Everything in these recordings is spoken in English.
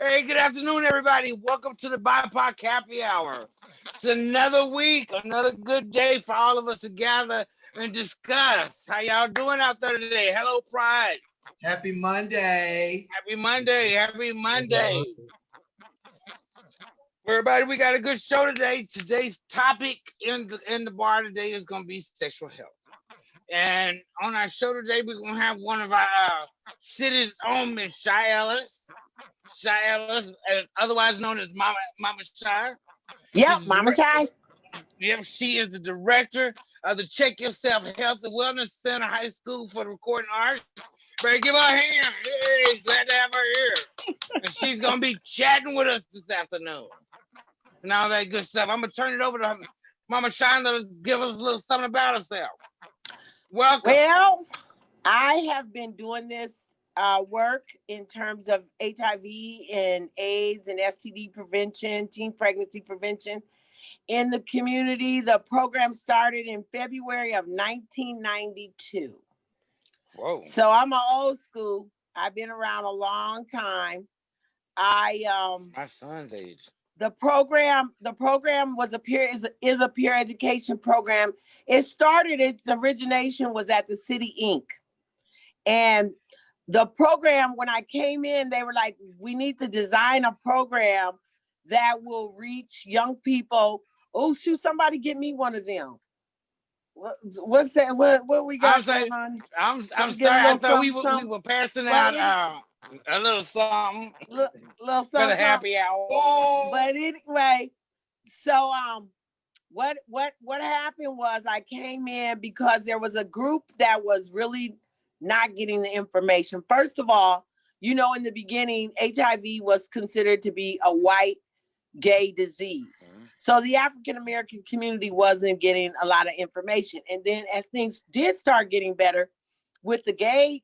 Hey, good afternoon, everybody. Welcome to the BIPOC Happy Hour. It's another week, another good day for all of us to gather and discuss. How y'all doing out there today? Hello, Pride. Happy Monday. Happy Monday. Happy Monday. Everybody, we got a good show today. Today's topic in the bar today is going to be sexual health. And on our show today, we're going to have one of our city's own, Miss Shy Ellis. Shy Ellis, otherwise known as Mama Shy. Yep, Mama Shy. Yep, she is the director of the Check Yourself Health and Wellness Center High School for the Recording Arts. Better give her a hand. Hey, glad to have her here. And she's going to be chatting with us this afternoon. And all that good stuff. I'm going to turn it over to Mama Shy to give us a little something about herself. Welcome. Well, I have been doing this work in terms of HIV and AIDS and STD prevention, teen pregnancy prevention in the community. The program started in February of 1992. Whoa. So I'm an old school. I've been around a long time. My son's age. The program was is a peer education program. Its origination was at the City Inc. And the program, when I came in, they were like, we need to design a program that will reach young people. Oh, shoot, somebody get me one of them. What's that? What we got going on? I'm sorry. I thought we were passing out a little something. Little something for the happy hour. But anyway, so what happened was I came in because there was a group that was really not getting the information. First of all, in the beginning, HIV was considered to be a white gay disease. Mm-hmm. So the African American community wasn't getting a lot of information. And then as things did start getting better with the gay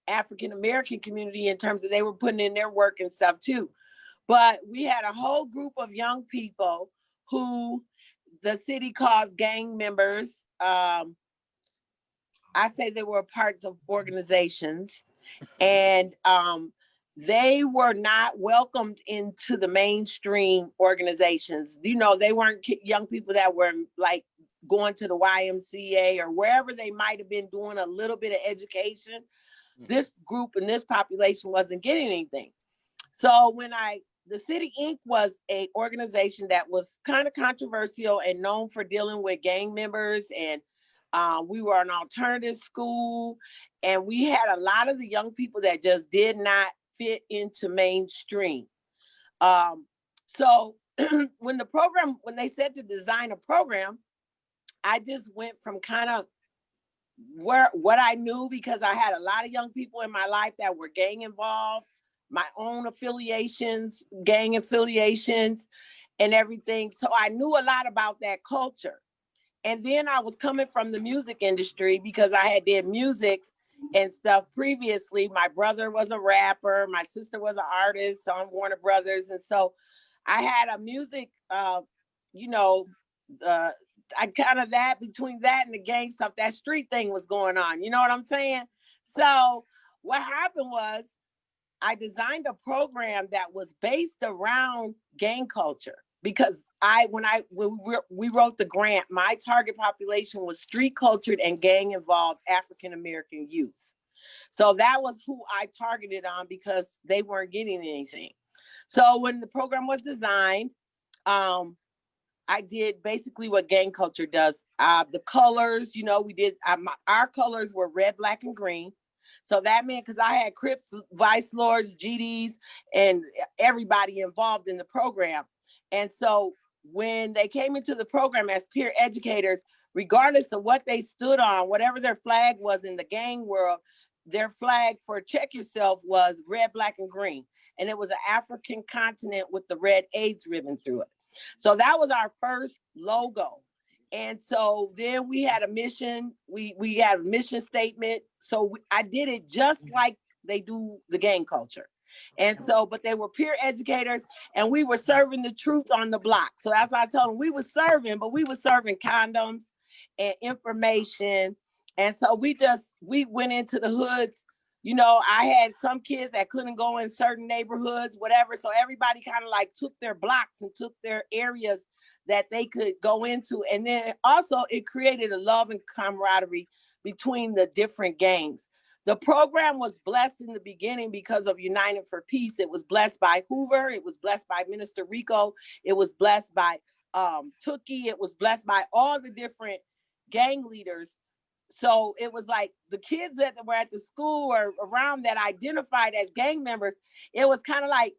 African American community in terms of they were putting in their work and stuff too. But we had a whole group of young people who the city calls gang members. I say they were parts of organizations, and they were not welcomed into the mainstream organizations. They weren't young people that were like going to the YMCA or wherever they might have been doing a little bit of education. This group and this population wasn't getting anything. So the City Inc. was a organization that was kind of controversial and known for dealing with gang members. And we were an alternative school. And we had a lot of the young people that just did not fit into mainstream. So when they said to design a program, I just went from kind of what I knew, because I had a lot of young people in my life that were gang involved, my own affiliations, gang affiliations and everything. So I knew a lot about that culture. And then I was coming from the music industry because I had did music and stuff previously. My brother was a rapper. My sister was an artist on Warner Brothers. And so I had a music, I kind of between that and the gang stuff, that street thing was going on. You know what I'm saying? So what happened was I designed a program that was based around gang culture, because when we wrote the grant, my target population was street cultured and gang involved African American youth. So that was who I targeted on because they weren't getting anything. So when the program was designed, I did basically what gang culture does. The colors, we did, our colors were red, black, and green. So that meant, because I had Crips, Vice Lords, GDs, and everybody involved in the program. And so when they came into the program as peer educators, regardless of what they stood on, whatever their flag was in the gang world, their flag for Check Yourself was red, black, and green. And it was an African continent with the red AIDS ribbon through it. So that was our first logo. And so then we had a mission. We had a mission statement. So I did it just like they do the gang culture. And so, but they were peer educators and we were serving the troops on the block. So that's why I told them we were serving, but we were serving condoms and information. And so we went into the hoods You know, I had some kids that couldn't go in certain neighborhoods, whatever. So everybody kind of like took their blocks and took their areas that they could go into. And then also it created a love and camaraderie between the different gangs. The program was blessed in the beginning because of United for Peace. It was blessed by Hoover. It was blessed by Minister Rico. It was blessed by Tookie. It was blessed by all the different gang leaders. So it was like the kids that were at the school or around that identified as gang members, it was kind of like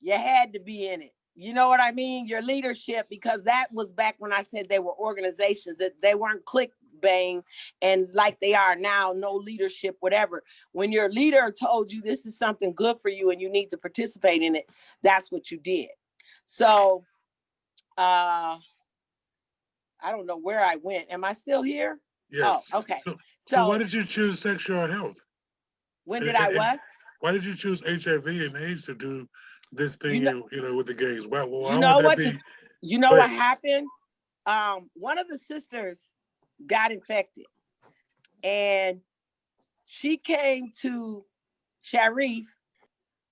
you had to be in it. You know what I mean? Your leadership, because that was back when I said they were organizations, that they weren't click bang and like they are now, no leadership, whatever. When your leader told you this is something good for you and you need to participate in it, that's what you did. So I don't know where I went. Am I still here? Yes. Oh, okay. So why did you choose sexual health? When did I what? Why did you choose HIV and AIDS to do this thing, with the gays? Why you know would that what? be? You know what happened? One of the sisters got infected, and she came to Sharif,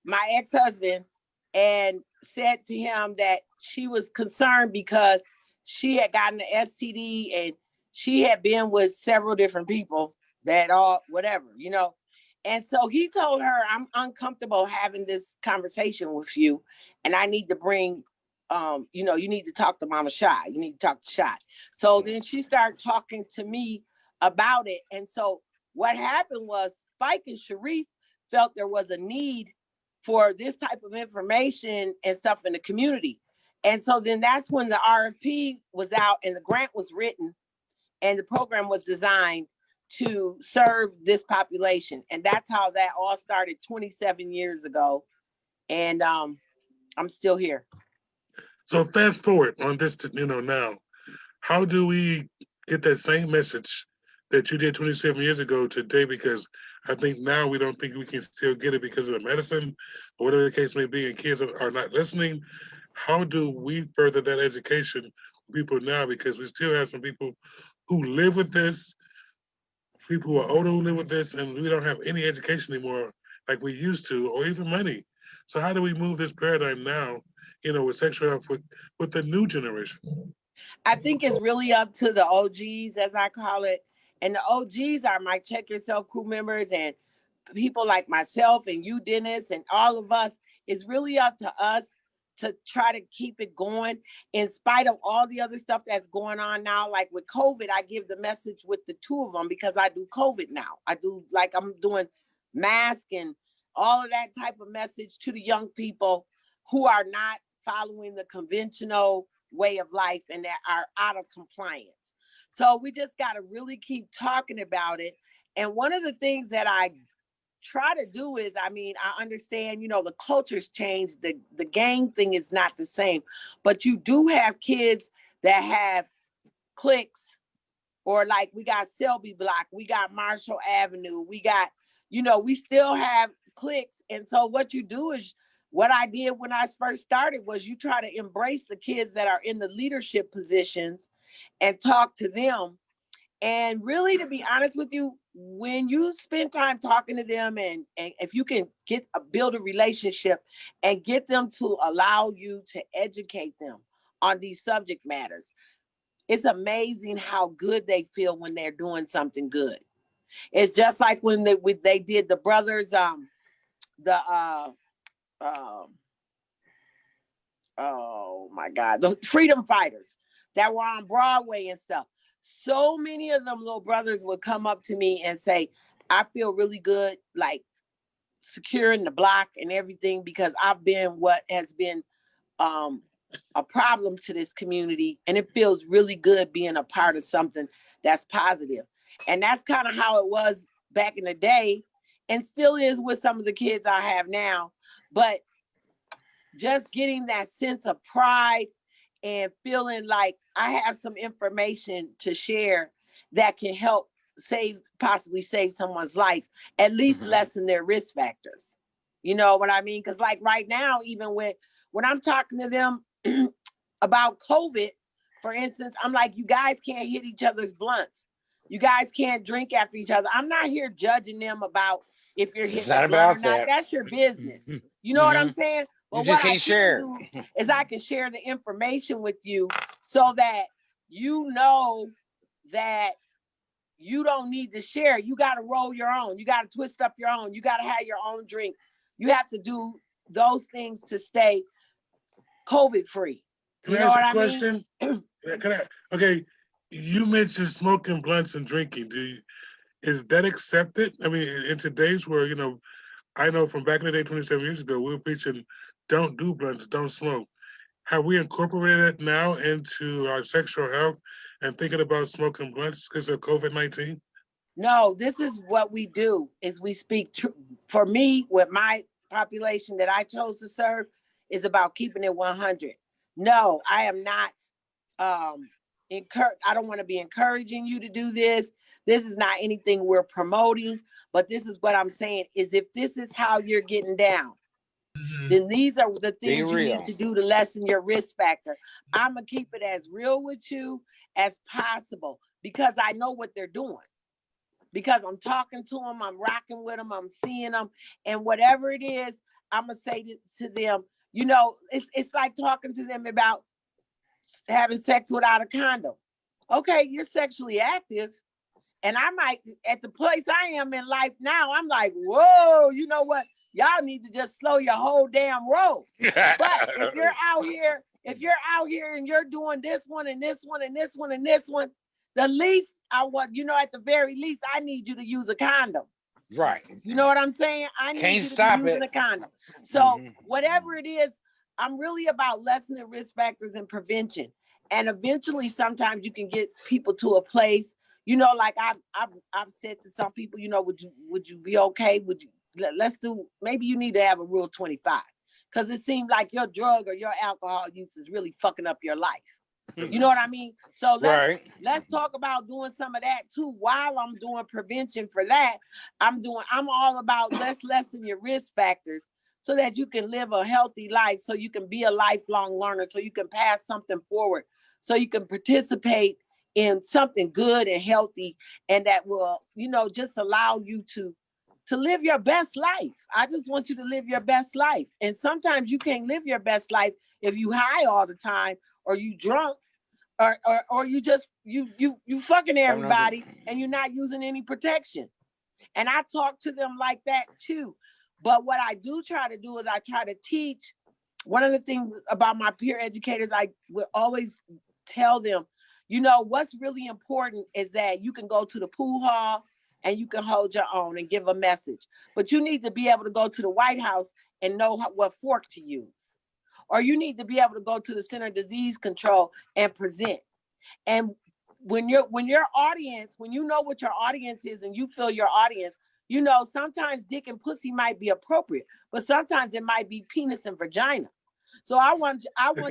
my ex-husband, and said to him that she was concerned because she had gotten an STD and she had been with several different people that all whatever, you know. And so he told her, I'm uncomfortable having this conversation with you, and I need to bring, you need to talk to Mama Shy. You need to talk to Shy. So then she started talking to me about it. And so what happened was Spike and Sharif felt there was a need for this type of information and stuff in the community. And so then that's when the RFP was out and the grant was written and the program was designed to serve this population. And that's how that all started 27 years ago. And I'm still here. So fast forward on this, now, how do we get that same message that you did 27 years ago today? Because I think now we don't think we can still get it because of the medicine or whatever the case may be, and kids are not listening. How do we further that education for people now? Because we still have some people who live with this, people who are older who live with this, and we don't have any education anymore like we used to, or even money. So how do we move this paradigm now, with sexual health with the new generation? I think it's really up to the OGs, as I call it. And the OGs are my Check Yourself crew members and people like myself and you, Dennis, and all of us. It's really up to us to try to keep it going in spite of all the other stuff that's going on now. Like with COVID, I give the message with the two of them because I do COVID now. I do, like, I'm doing mask and all of that type of message to the young people who are not following the conventional way of life and that are out of compliance. So we just got to really keep talking about it. And one of the things that I try to do is, I understand, the culture's changed. The gang thing is not the same, but you do have kids that have cliques, or like we got Selby Block, we got Marshall Avenue, we got, we still have cliques. And so what you do is, what I did when I first started was you try to embrace the kids that are in the leadership positions and talk to them. And really, to be honest with you, when you spend time talking to them and if you can build a relationship and get them to allow you to educate them on these subject matters, it's amazing how good they feel when they're doing something good. It's just like when they did the brothers, oh my God, the freedom fighters that were on Broadway and stuff. So many of them little brothers would come up to me and say, I feel really good, like securing the block and everything, because I've been what has been a problem to this community. And it feels really good being a part of something that's positive. And that's kind of how it was back in the day and still is with some of the kids I have now. But just getting that sense of pride and feeling like I have some information to share that can help possibly save someone's life, at least lessen their risk factors. You know what I mean? Because like right now, even when I'm talking to them about COVID, for instance, I'm like, you guys can't hit each other's blunts. You guys can't drink after each other. I'm not here judging them about if you're It's hitting not the blunt or about not. that. That's your business. You know what I'm Mhm. saying? You But just what I can't share can it. do is I can share the information with you so that you know that you don't need to share. You got to roll your own. You got to twist up your own. You got to have your own drink. You have to do those things to stay COVID free. Can You I know ask what a I mean? question? Okay, you mentioned smoking blunts and drinking. Is that accepted? I mean, in today's world, I know from back in the day, 27 years ago, we were preaching, don't do blunts, don't smoke. Have we incorporated it now into our sexual health and thinking about smoking blunts because of COVID-19? No, this is what we do is we speak for me with my population that I chose to serve is about keeping it 100. No, I am not I don't want to be encouraging you to do this. This is not anything we're promoting, but this is what I'm saying is if this is how you're getting down, then these are the Be things you real. need to do to lessen your risk factor. I'm gonna keep it as real with you as possible because I know what they're doing. Because I'm talking to them, I'm rocking with them, I'm seeing them, and whatever it is, I'm gonna say to them, it's like talking to them about having sex without a condom. Okay, you're sexually active, and I might at the place I am in life now, I'm like, whoa, you know what? Y'all need to just slow your whole damn roll. But if you're out here and you're doing this one and this one and this one and this one, the least I want, at the very least, I need you to use a condom. Right. You know what I'm saying? I need Can't you to stop be using it. a condom. So whatever it is, I'm really about lessening risk factors and prevention. And eventually, sometimes you can get people to a place, like I've said to some people, would you be okay? Would you let's do maybe you need to have a rule 25 because it seems like your drug or your alcohol use is really fucking up your life. You know what I mean? So let's talk about doing some of that too. While I'm doing prevention for that, I'm all about let's lessen your risk factors so that you can live a healthy life, so you can be a lifelong learner, so you can pass something forward, so you can participate in something good and healthy, and that will, just allow you to live your best life. I just want you to live your best life. And sometimes you can't live your best life if you high all the time or you drunk or you just you fucking everybody and you're not using any protection. And I talk to them like that too. But what I do try to do is I try to teach. One of the things about my peer educators, I would always tell them, what's really important is that you can go to the pool hall and you can hold your own and give a message. But you need to be able to go to the White House and know what fork to use. Or you need to be able to go to the Center of Disease Control and present. And when your audience, when you know what your audience is and you feel your audience, sometimes dick and pussy might be appropriate, but sometimes it might be penis and vagina. So I want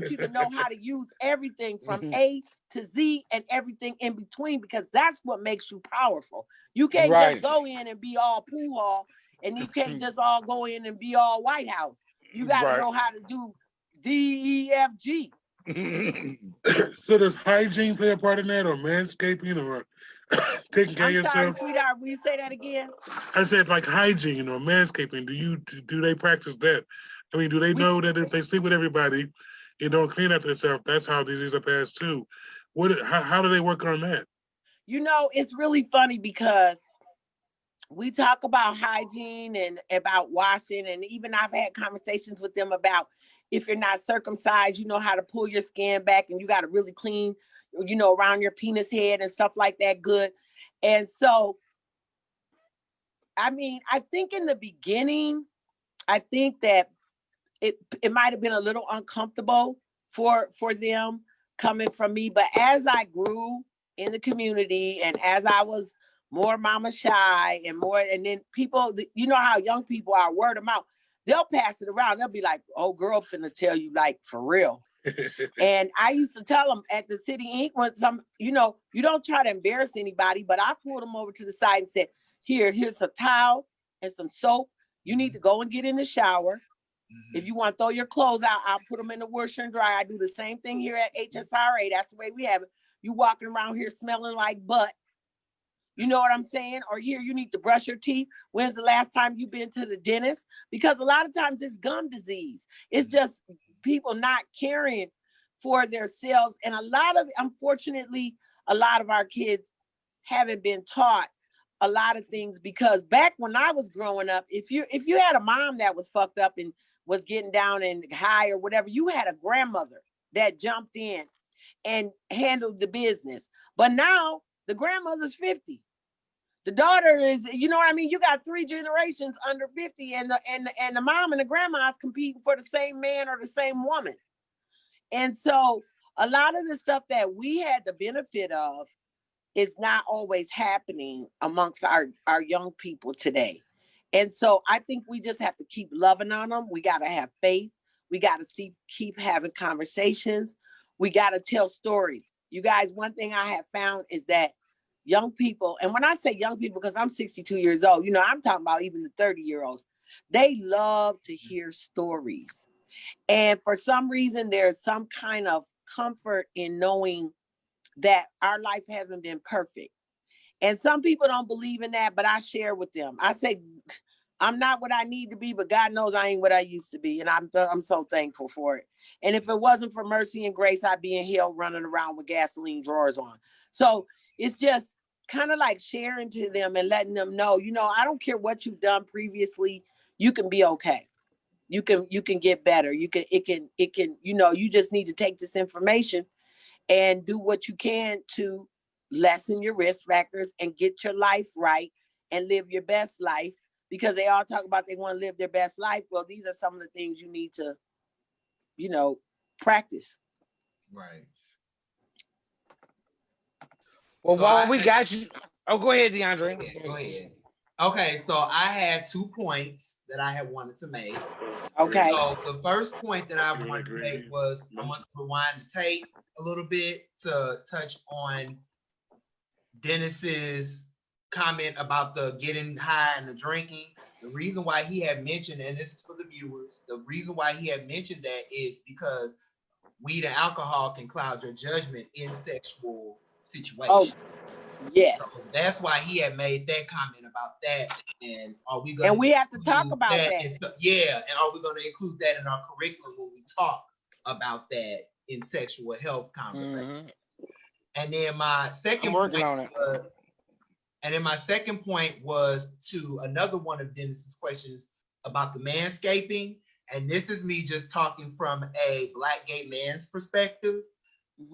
you to know how to use everything from A to Z and everything in between, because that's what makes you powerful. You can't just go in and be all pool hall, and you can't just all go in and be all White House. You got to know how to do DEFG. So does hygiene play a part in that, or manscaping, or taking care of I'm sorry, yourself? sweetheart. Will you say that again? I said like hygiene or manscaping. Do they practice that? I mean, do they know that if they sleep with everybody, you don't clean up themselves, that's how diseases are passed too? How do they work on that? It's really funny because we talk about hygiene and about washing, and even I've had conversations with them about if you're not circumcised, you know how to pull your skin back and you got to really clean, around your penis head and stuff like that good. And so, I mean, I think in the beginning, I think that it might have been a little uncomfortable for them coming from me. But as I grew in the community and as I was more mama shy and then people, how young people are, word of mouth, they'll pass it around. They'll be like, oh, girl finna tell you, like, for real. And I used to tell them at the City Ink when you don't try to embarrass anybody, but I pulled them over to the side and said, here's a towel and some soap. You need to go and get in the shower. If you want to throw your clothes out, I'll put them in the washer and dry. I do the same thing here at HSRA. That's the way we have it. You walking around here smelling like butt. You know what I'm saying? Or here, you need to brush your teeth. When's the last time you've been to the dentist? Because a lot of times it's gum disease. It's just people not caring for themselves. And unfortunately, a lot of our kids haven't been taught a lot of things, because back when I was growing up, if you had a mom that was fucked up and was getting down and high or whatever, you had a grandmother that jumped in and handled the business. But now the grandmother's 50. The daughter is, you know what I mean? You got 3 generations under 50, and the mom and the grandma is competing for the same man or the same woman. And so a lot of the stuff that we had the benefit of is not always happening amongst our young people today. And so I think we just have to keep loving on them. We got to have faith. We got to keep having conversations. We got to tell stories. You guys, one thing I have found is that young people, and when I say young people, because I'm 62 years old, you know, I'm talking about even the 30-year-olds, they love to hear stories. And for some reason, there's some kind of comfort in knowing that our life hasn't been perfect. And some people don't believe in that, but I share with them. I say, I'm not what I need to be, but God knows I ain't what I used to be. And I'm so thankful for it. And if it wasn't for mercy and grace, I'd be in hell running around with gasoline drawers on. So it's just kind of like sharing to them and letting them know, you know, I don't care what you've done previously, you can be okay. You can get better. It can, you know, you just need to take this information and do what you can to lessen your risk factors and get your life right and live your best life, because they all talk about they want to live their best life. Well, these are some of the things you need to, you know, practice. Right. Well, So while we got you, oh, go ahead, DeAndre. Go ahead. Okay, so I had 2 points that I had wanted to make. Okay. So the first point that I wanted to make was I want to rewind the tape a little bit to touch on Dennis's comment about the getting high and the drinking. The reason why he had mentioned, and this is for the viewers, the reason why he had mentioned that is because weed and alcohol can cloud your judgment in sexual situations. Yes. So that's why he had made that comment about that. And are we going and we have to talk about that? And are we going to include that in our curriculum when we talk about that in sexual health conversation? And then my second point was to another one of Dennis's questions about the manscaping. And this is me just talking from a Black gay man's perspective.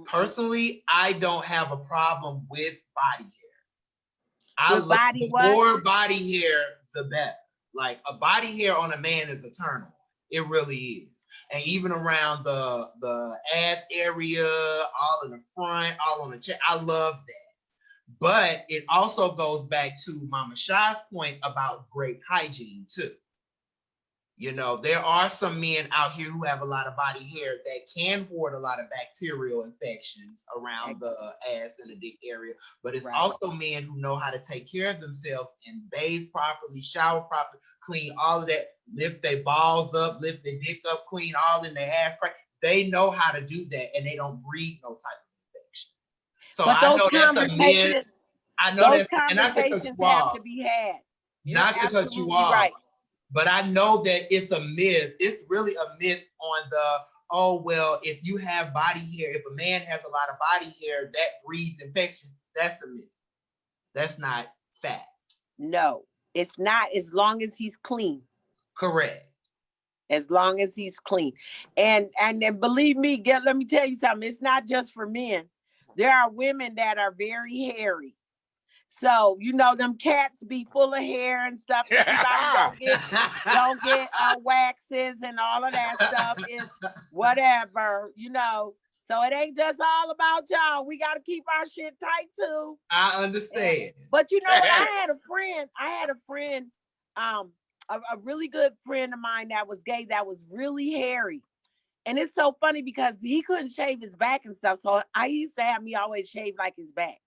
Personally, I don't have a problem with body hair. I love more body hair, the better. Like a body hair on a man is a turn on. It really is. And even around the ass area, all in the front, all on the chest, I love that. But it also goes back to Mama Shah's point about great hygiene too. You know, there are some men out here who have a lot of body hair that can hoard a lot of bacterial infections around the ass and the dick area. But it's also men who know how to take care of themselves and bathe properly, shower properly, clean all of that, lift their balls up, lift their dick up, clean all in their ass crack. They know how to do that, and they don't breed no type of infection. So I know that's a myth. I know that, and not to cut you off. To be had. Not to cut you off. Right. But I know that it's a myth. It's really a myth on the, oh, well, if you have body hair, if a man has a lot of body hair, that breeds infection. That's a myth. That's not fact. No, it's not, as long as he's clean. Correct. As long as he's clean. And believe me, let me tell you something. It's not just for men. There are women that are very hairy. So, you know, them cats be full of hair and stuff. Everybody don't get waxes and all of that stuff. Is whatever, you know. So it ain't just all about y'all. We got to keep our shit tight too. I understand. But you know what? I had a friend, a really good friend of mine that was gay, that was really hairy. And it's so funny because he couldn't shave his back and stuff. So I used to have me always shave like his back.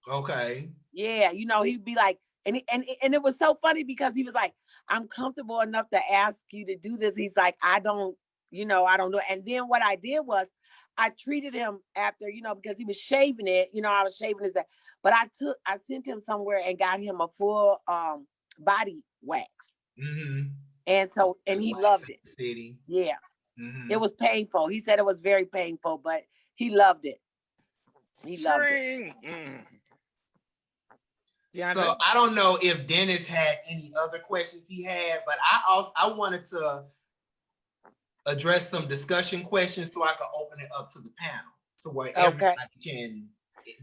Okay. Yeah, you know, he'd be like, and it was so funny because he was like, I'm comfortable enough to ask you to do this. He's like, I don't know. And then what I did was I treated him after, you know, because he was shaving it, you know, I was shaving his back. But I sent him somewhere and got him a full body wax. Mm-hmm. And he loved it. City. Yeah. Mm-hmm. It was painful. He said it was very painful, but he loved it. He loved it. Yeah. So I don't know if Dennis had any other questions he had, but I wanted to address some discussion questions so I could open it up to the panel, to where everybody can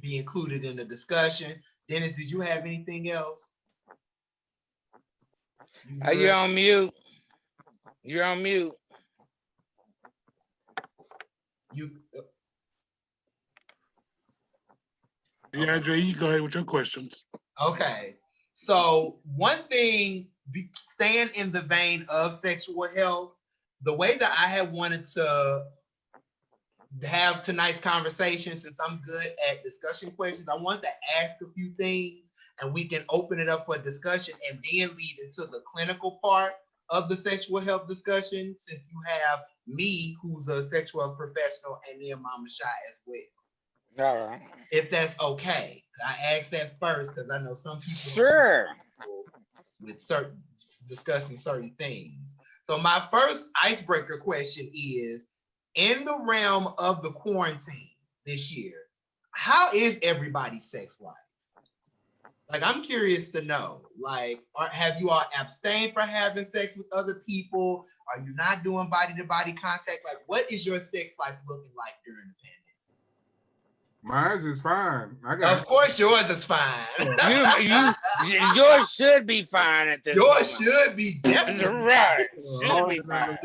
be included in the discussion. Dennis, did you have anything else? You're on mute. You're on mute. DeAndre, you go ahead with your questions. Okay. So one thing, staying in the vein of sexual health, the way that I had wanted to have tonight's conversation, since I'm good at discussion questions, I wanted to ask a few things and we can open it up for discussion and then lead into the clinical part of the sexual health discussion, since you have me, who's a sexual health professional, and then Mama Shy as well. All right. If that's okay. I asked that first because I know some people sure with discussing certain things. So my first icebreaker question is, in the realm of the quarantine this year, how is everybody's sex life? Like, I'm curious to know, like, have you all abstained from having sex with other people? Are you not doing body-to-body contact? Like, what is your sex life looking like during the pandemic? Mine's is fine. Of course, yours is fine. Yours should be fine at this Yours moment. Should be definitely right. Should be fine.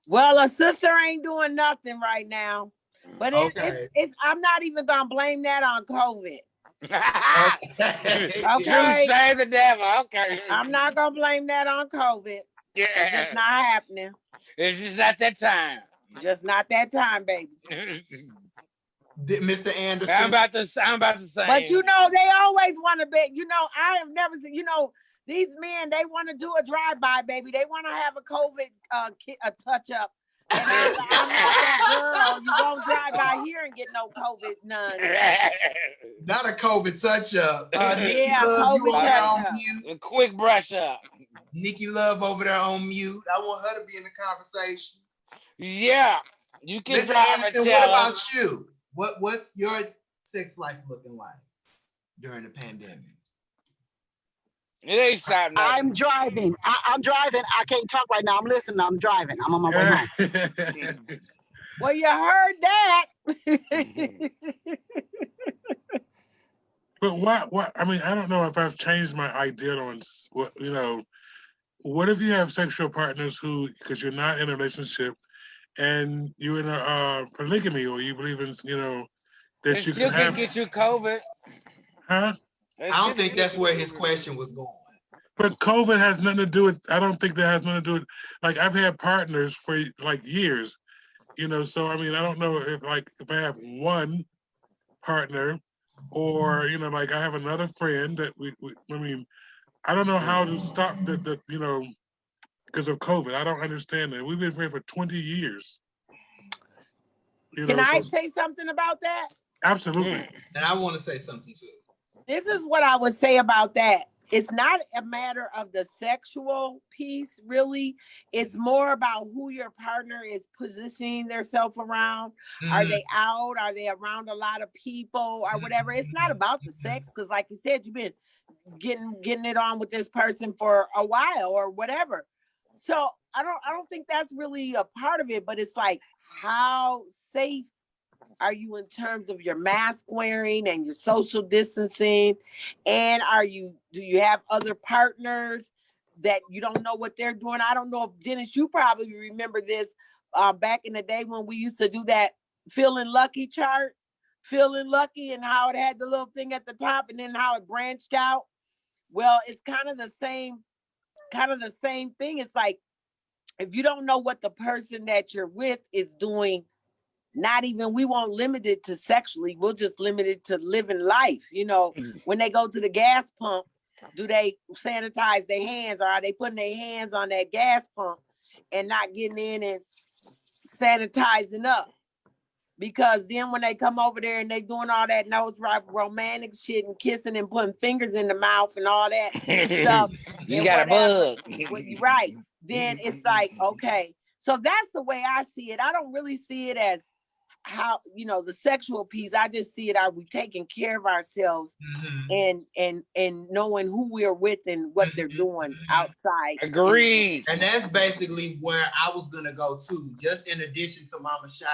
Well, a sister ain't doing nothing right now, but it's I'm not even gonna blame that on COVID. Okay. You say the devil. Okay. I'm not gonna blame that on COVID. Yeah. It's just not happening. It's just not that time. Just not that time, baby. Mr. Anderson. I'm about to say. But you know, they always want to be, you know, I have never seen, you know, these men, they want to do a drive-by, baby. They want to have a COVID a touch-up. And I'm like that girl, you won't drive by here and get no COVID none. Not a COVID touch-up. Nikki Yeah, Love, COVID you over there on touch-up. mute. A quick brush up. Nikki Love over there on mute. I want her to be in the conversation. Yeah, you can Mr. drive Anderson, and what tell about you? What's your sex life looking like during the pandemic? It ain't stopping. I'm driving. I'm driving. I can't talk right now. I'm listening. I'm driving. I'm on my way home. Well, you heard that. But what? I mean, I don't know if I've changed my idea on what, you know, what if you have sexual partners who, because you're not in a relationship and you're in a polygamy, or you believe in, you know, that It you still can have. get you COVID. Huh? I don't think that's where his question was going. But COVID has nothing to do with, I don't think that has nothing to do with, like, I've had partners for like years, you know, so I mean, I don't know if I have one partner, or, you know, like I have another friend that I mean, I don't know how to stop the you know, because of COVID. I don't understand that. We've been friends for 20 years. You Can know, I so, say something about that? absolutely. And I want to say something too. This is what I would say about that. It's not a matter of the sexual piece, really. It's more about who your partner is positioning themselves around. Are they out? Are they around a lot of people or whatever? It's not about the sex, because like you said, you've been getting it on with this person for a while or whatever. So I don't think that's really a part of it, but it's like, how safe are you in terms of your mask wearing and your social distancing? And do you have other partners that you don't know what they're doing? I don't know if, Dennis, you probably remember this back in the day when we used to do that feeling lucky chart, feeling lucky, and how it had the little thing at the top and then how it branched out. Well, it's kind of the same thing. It's like, if you don't know what the person that you're with is doing, we won't limit it to sexually, we'll just limit it to living life. You know, when they go to the gas pump, do they sanitize their hands, or are they putting their hands on that gas pump and not getting in and sanitizing up? Because then when they come over there and they doing all that nose romantic shit and kissing and putting fingers in the mouth and all that stuff You and got a whatever, bug. you're right. Then it's like, okay. So that's the way I see it. I don't really see it as how, the sexual piece. I just see it, are we taking care of ourselves and knowing who we're with and what they're doing outside. Agreed. And that's basically where I was gonna go to. Just in addition to Mama Shy,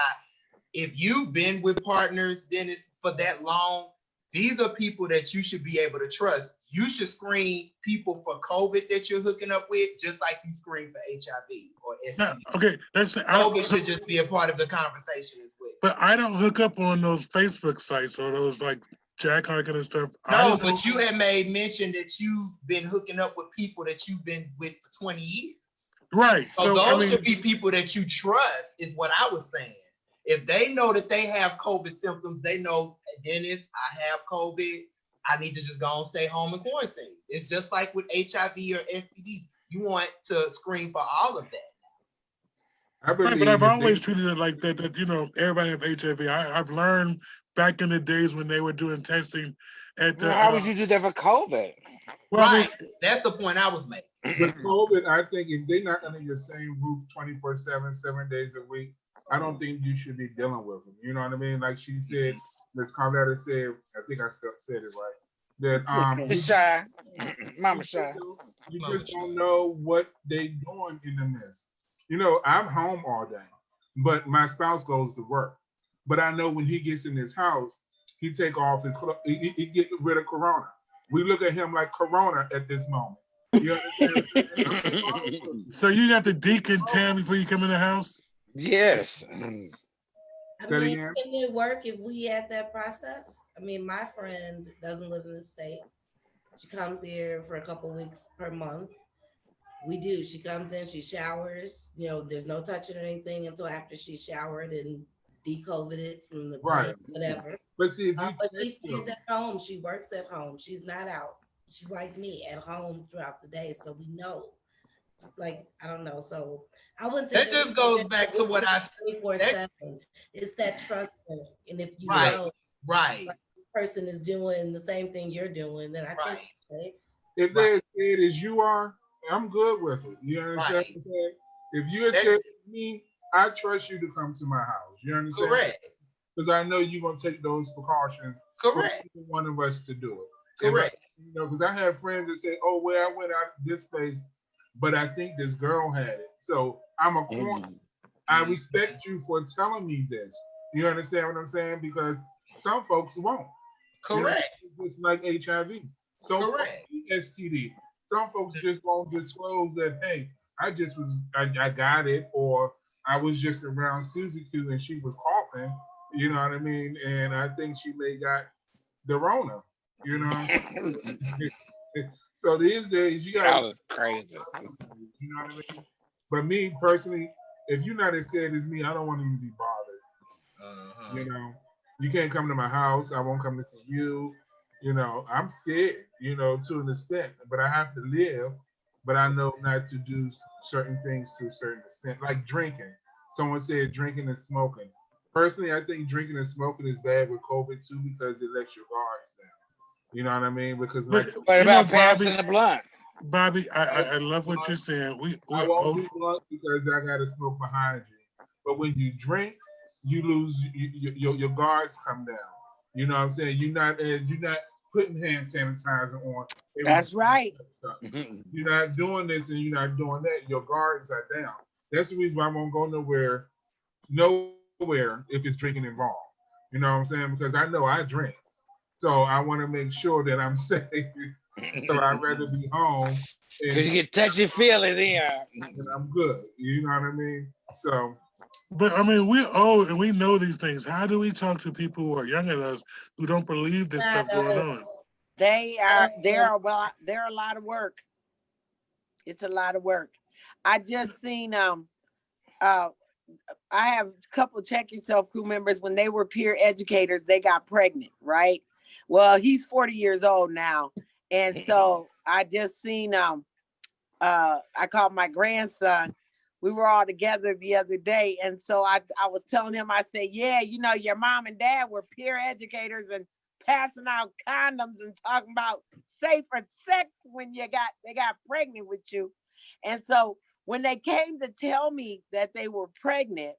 if you've been with partners, Dennis, for that long, these are people that you should be able to trust. You should screen people for COVID that you're hooking up with, just like you screen for HIV or STD. Okay, COVID should just be a part of the conversation as well. But I don't hook up on those Facebook sites or those like Jack Harkin and stuff. No, but you had made mention that you've been hooking up with people that you've been with for 20 years. Right. So those should be people that you trust, is what I was saying. If they know that they have COVID symptoms, they know, Dennis, I have COVID. I need to just go and stay home and quarantine. It's just like with HIV or STD. You want to screen for all of that. Right, but I've always treated it like that, everybody have HIV. I've learned back in the days when they were doing testing at the... How would you do that for COVID? Well, right. That's the point I was making. With COVID, I think if they're not under your same roof 24/7, 7 days a week, I don't think you should be dealing with them. You know what I mean? Like she said, Ms. Carletta said, I think I said it right, that Shy. Mama Shy. You just don't know what they doing in the midst. I'm home all day, but my spouse goes to work. But I know when he gets in his house, he take off his clothes, he get rid of Corona. We look at him like Corona at this moment. You understand? So you got the decontam before you come in the house? Yes. I mean, can it work if we had that process? I mean, my friend doesn't live in the state. She comes here for a couple of weeks per month. We do. She comes in, she showers. There's no touching or anything until after she showered and de-COVIDed from the right, whatever. But see, but she stays at home. She works at home. She's not out. She's like me, at home throughout the day. So we know. Like, I don't know. So I wouldn't say that just goes back to what I said. It's that trust thing. And if you know like, the person is doing the same thing you're doing, then I think okay. If they're as scared as you are, I'm good with it. You understand what I'm saying? If you're scared of me, I trust you to come to my house. You understand? Correct. Because I know you're going to take those precautions. Correct. For one of us to do it. Correct. Because I have friends that say, oh, well, I went out this place, but I think this girl had it. So I'm a quarantine. I respect you for telling me this. You understand what I'm saying? Because some folks won't. Correct. It's like HIV. So correct. STD. Some folks just won't disclose that, hey, I got it, or I was just around Susie Q and she was coughing, you know what I mean? And I think she may got the Rona, you know? So these days, you got that was crazy. You know what I mean? But me personally, if you're not as scared as me, I don't want to even be bothered. You can't come to my house. I won't come to see you. I'm scared, to an extent, but I have to live. But I know not to do certain things to a certain extent, like drinking. Someone said drinking and smoking. Personally, I think drinking and smoking is bad with COVID too because it lets your guards down. You know what I mean? Because what about passing the blunt? Bobby, I love what you're saying. I won't do blunt because I got to smoke behind you. But when you drink, you lose your guards come down. You know what I'm saying? You're not putting hand sanitizer on. That's right. You're not doing this and you're not doing that. Your guards are down. That's the reason why I won't go nowhere if it's drinking involved. You know what I'm saying? Because I know I drink. So I want to make sure that I'm safe. So I'd rather be home. Because you get touchy feeling there. And I'm good. You know what I mean? So. But I mean, we're old and we know these things. How do we talk to people who are younger than us who don't believe this stuff going on? They're a lot of work. It's a lot of work. I just seen I have a couple Check Yourself crew members, when they were peer educators, they got pregnant, right? Well, he's 40 years old now. And so I just seen I called my grandson, we were all together the other day. And so I was telling him, I said, yeah, you know, your mom and dad were peer educators and passing out condoms and talking about safer sex when they got pregnant with you. And so when they came to tell me that they were pregnant,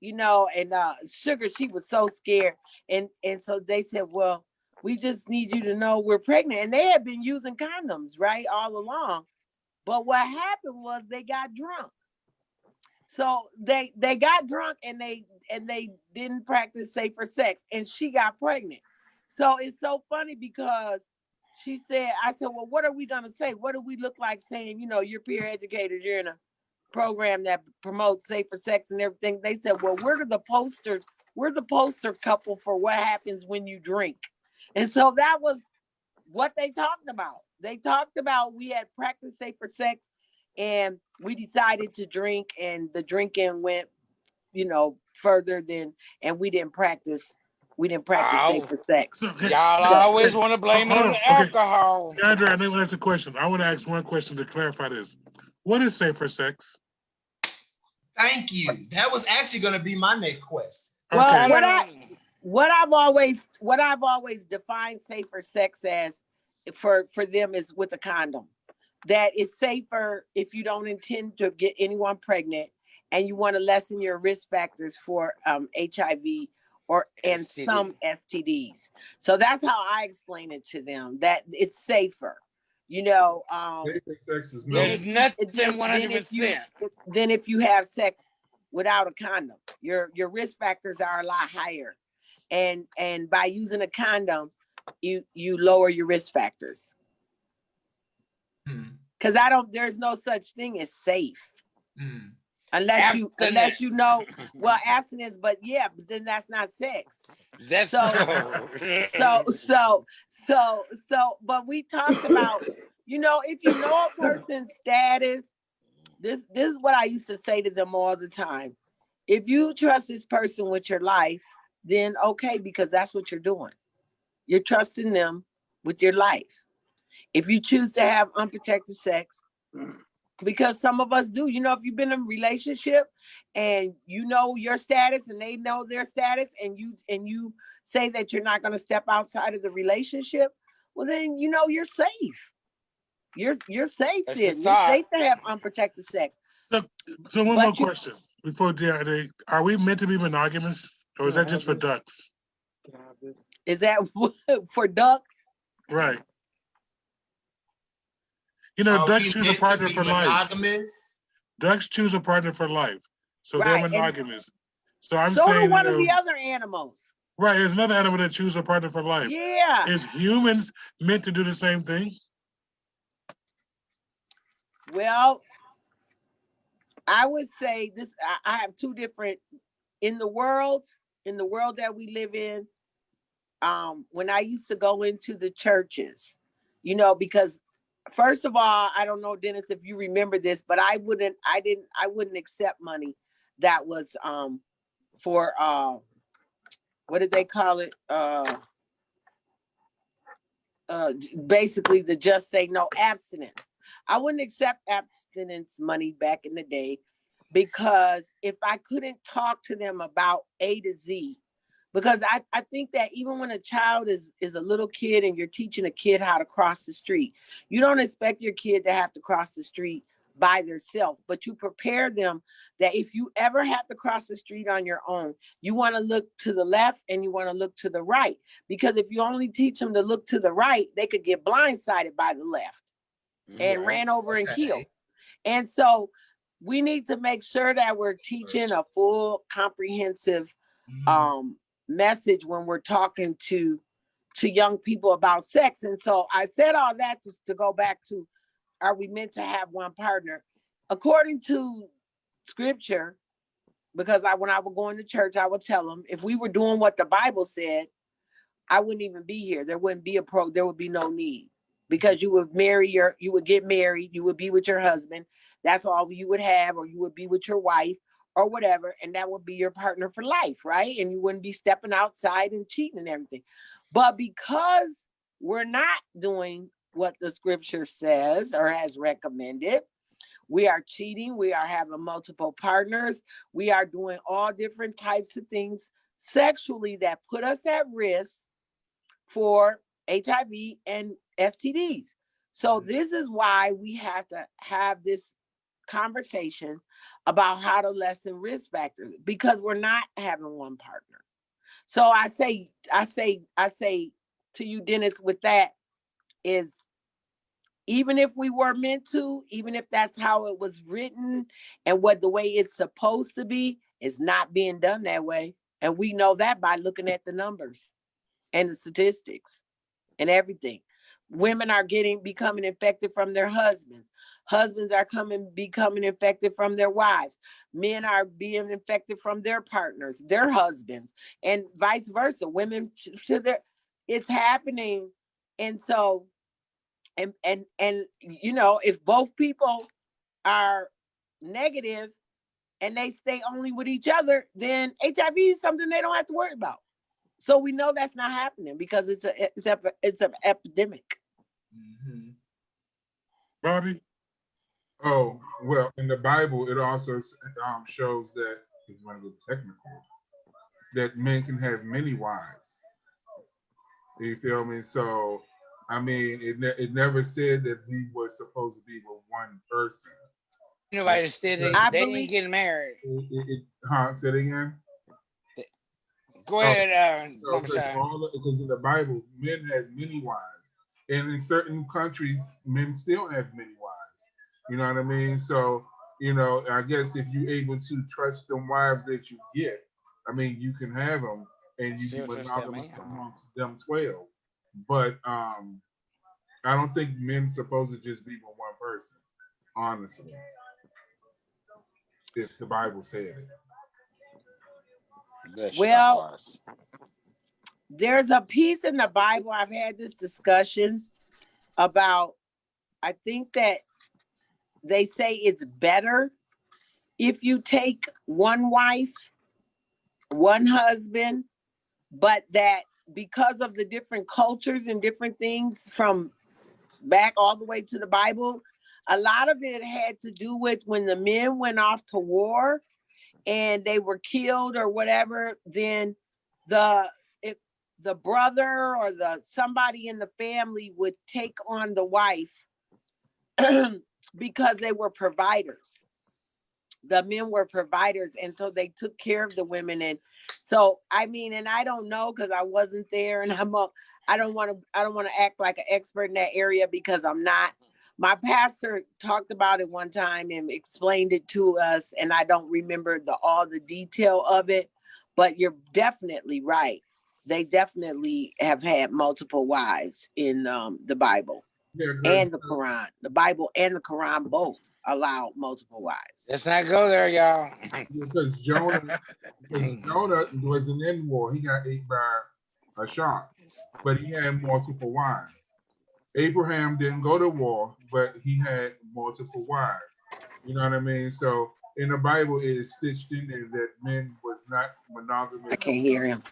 you know, and Sugar, she was so scared. And so they said, well, we just need you to know we're pregnant. And they had been using condoms, right, all along. But what happened was they got drunk. So they got drunk and they didn't practice safer sex, and she got pregnant. So it's so funny because she said, I said, well, what are we gonna say? What do we look like saying, you know, you're peer educators, you're in a program that promotes safer sex and everything? They said, well, we're the poster couple for what happens when you drink. And so that was what they talked about. They talked about we had practiced safer sex and we decided to drink, and the drinking went, you know, further than, and we didn't practice safer sex. Okay. Y'all So, always want to blame it on the alcohol. Andrea, I think that's a question. I want to ask one question to clarify this. What is safer sex? Thank you. That was actually going to be my next question. well, Okay. what I've always defined safer sex as for them is with a condom. That is safer if you don't intend to get anyone pregnant and you want to lessen your risk factors for HIV and STD. some STDs. So that's how I explain it to them, that it's safer. You know, Safer sex is no. There's nothing 100%. then if you have sex without a condom, your risk factors are a lot higher. And by using a condom, you lower your risk factors. Because there's no such thing as safe. Unless you know, well, abstinence, but yeah, but then that's not sex. That's so but we talked about, you know, if you know a person's status, this is what I used to say to them all the time. If you trust this person with your life, then okay, because that's what you're doing. You're trusting them with your life. If you choose to have unprotected sex, because some of us do, you know, if you've been in a relationship and you know your status and they know their status, and you say that you're not going to step outside of the relationship, well, then, you know, you're safe. You're safe. That's then the you're thought. safe to have unprotected sex. So one more question before are we meant to be monogamous, or is that just for ducks? Is that for ducks? Right. You know, ducks choose a partner for life. Ducks choose a partner for life, so they're monogamous. So I'm saying, do one of the other animals. Right, there's another animal that chooses a partner for life. Yeah. Is humans meant to do the same thing? Well, I would say this. I have two different in the world that we live in. When I used to go into the churches, you know, because first of all, I don't know, Dennis, if you remember this, but I wouldn't accept money that was for what did they call it? Basically the Just Say No abstinence. I wouldn't accept abstinence money back in the day, because if I couldn't talk to them about A to Z, because I think that even when a child is a little kid and you're teaching a kid how to cross the street, you don't expect your kid to have to cross the street by themselves, but you prepare them that if you ever have to cross the street on your own, you want to look to the left and you want to look to the right, because if you only teach them to look to the right, they could get blindsided by the left and ran over and killed. And so we need to make sure that we're teaching a full comprehensive message when we're talking to young people about sex. And so I said all that just to go back to, are we meant to have one partner? According to scripture, because when I would go into church, I would tell them, if we were doing what the Bible said, I wouldn't even be here. There wouldn't be there would be no need, because you would get married, you would be with your husband. That's all you would have, or you would be with your wife or whatever, and that would be your partner for life, right? And you wouldn't be stepping outside and cheating and everything. But because we're not doing what the scripture says or has recommended, We are cheating. We are having multiple partners. We are doing all different types of things sexually that put us at risk for HIV and STDs. So this is why we have to have this conversation about how to lessen risk factors, because we're not having one partner. So I say to you, Dennis, with that is, even if we were meant to, even if that's how it was written and what the way it's supposed to be, it's not being done that way. And we know that by looking at the numbers and the statistics and everything. Women are becoming infected from their husbands. Husbands are becoming infected from their wives. Men are being infected from their partners, their husbands, and vice versa. Women it's happening. And so, and you know, if both people are negative and they stay only with each other, then HIV is something they don't have to worry about. So we know that's not happening because it's an epidemic. Mm-hmm. Bobby? Oh, well, in the Bible, it also shows that, if you want to get technical, that men can have many wives. You feel me? So, I mean, it never said that we were supposed to be with one person. Nobody said they ain't getting married. Say it again? Go ahead, because in the Bible, men had many wives. And in certain countries, men still have many wives. You know what I mean? So, you know, I guess if you're able to trust them wives that you get, I mean, you can have them and you can monogamous amongst them 12. But I don't think men's supposed to just be with one person, honestly. If the Bible said it. Well, there's a piece in the Bible, I've had this discussion about, I think that they say it's better if you take one wife, one husband, but that because of the different cultures and different things from back all the way to the Bible, a lot of it had to do with when the men went off to war and they were killed or whatever, then the brother or somebody in the family would take on the wife because they were providers. The men were providers, and so they took care of the women. And so, I mean, and I don't know because I wasn't there, and I don't want to act like an expert in that area because I'm not. My pastor talked about it one time and explained it to us, and I don't remember all the detail of it, but you're definitely right. They definitely have had multiple wives in the Bible and the Quran. The Bible and the Quran both allow multiple wives. Let's not go there, y'all. Because Jonah wasn't in war. He got ate by a shark, but he had multiple wives. Abraham didn't go to war, but he had multiple wives. You know what I mean? So in the Bible, it is stitched in there that men was not monogamous. I can't hear him.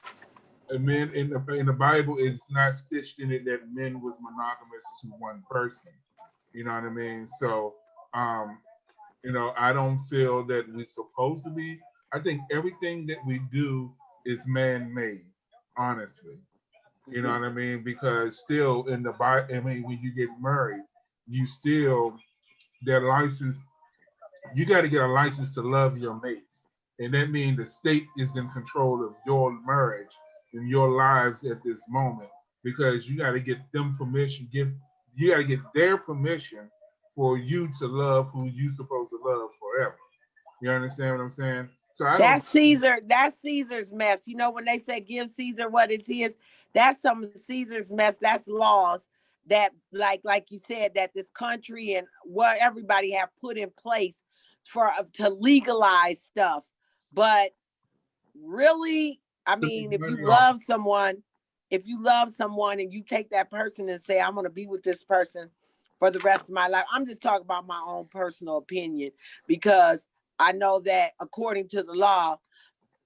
Men in the Bible, it's not stitched in it that men was monogamous to one person. You know what I mean? So, you know, I don't feel that we're supposed to be. I think everything that we do is man-made, honestly. You know what I mean? Because still in the Bible, I mean, when you get married, you still, their license, you got to get a license to love your mates. And that means the state is in control of your marriage and your lives at this moment, because you got to get them permission, you got to get their permission for you to love who you supposed to love forever. You understand what I'm saying? So that's Caesar's mess. You know, when they say give Caesar what is his, that's some of Caesar's mess. That's laws that, like you said, that this country and what everybody have put in place to legalize stuff. But really, I mean, if you love someone and you take that person and say, I'm going to be with this person for the rest of my life. I'm just talking about my own personal opinion, because I know that according to the law,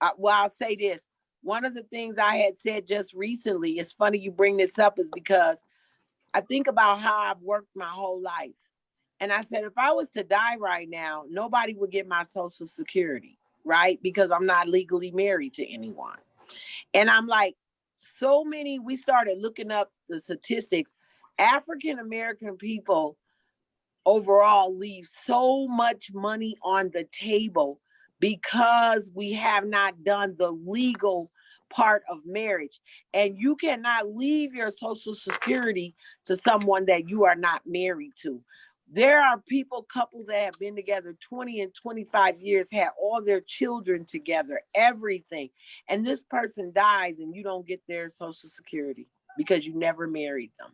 I'll say this. One of the things I had said just recently, it's funny you bring this up, is because I think about how I've worked my whole life. And I said, if I was to die right now, nobody would get my Social Security, right? Because I'm not legally married to anyone. And I'm like, we started looking up the statistics. African American people overall leave so much money on the table because we have not done the legal part of marriage. And you cannot leave your Social Security to someone that you are not married to. There are couples that have been together 20 and 25 years, had all their children together, everything. And this person dies and you don't get their Social Security because you never married them.